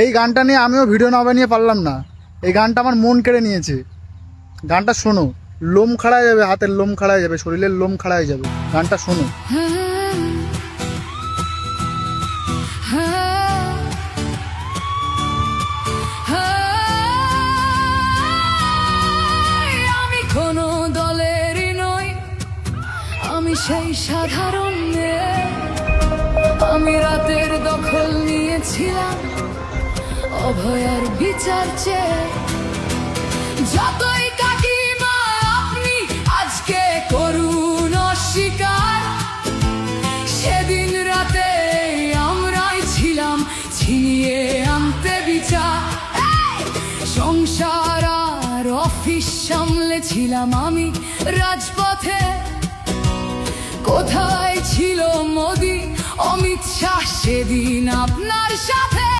এই গানটা নিয়ে আমিও ভিডিও না বানিয়ে পারলাম না। এই গানটা আমার মন কেড়ে নিয়েছে। গানটা শোনো, লোম খাড়া হয়ে যাবে, হাতের লোম খাড়া হয়ে যাবে, শরীরের লোম খাড়া হয়ে যাবে। গানটা শোনো। আমি কোনো দলেরই নই, আমি সেই সাধারণ মেয়ে। আমি রাতের দখল নিয়েছিলাম অভয়ার বিচার চেয়ে। যতই কাকিমা আপনি আজকে করুন অস্বীকার, সেদিন রাতে আমরাই ছিলাম ছিনিয়ে আনতে বিচার। সংসার আর অফিস সামলেছিলাম আমি রাজপথে। কোথায় ছিল মোদি, অমিত শাহ সেদিন আপনার সাথে?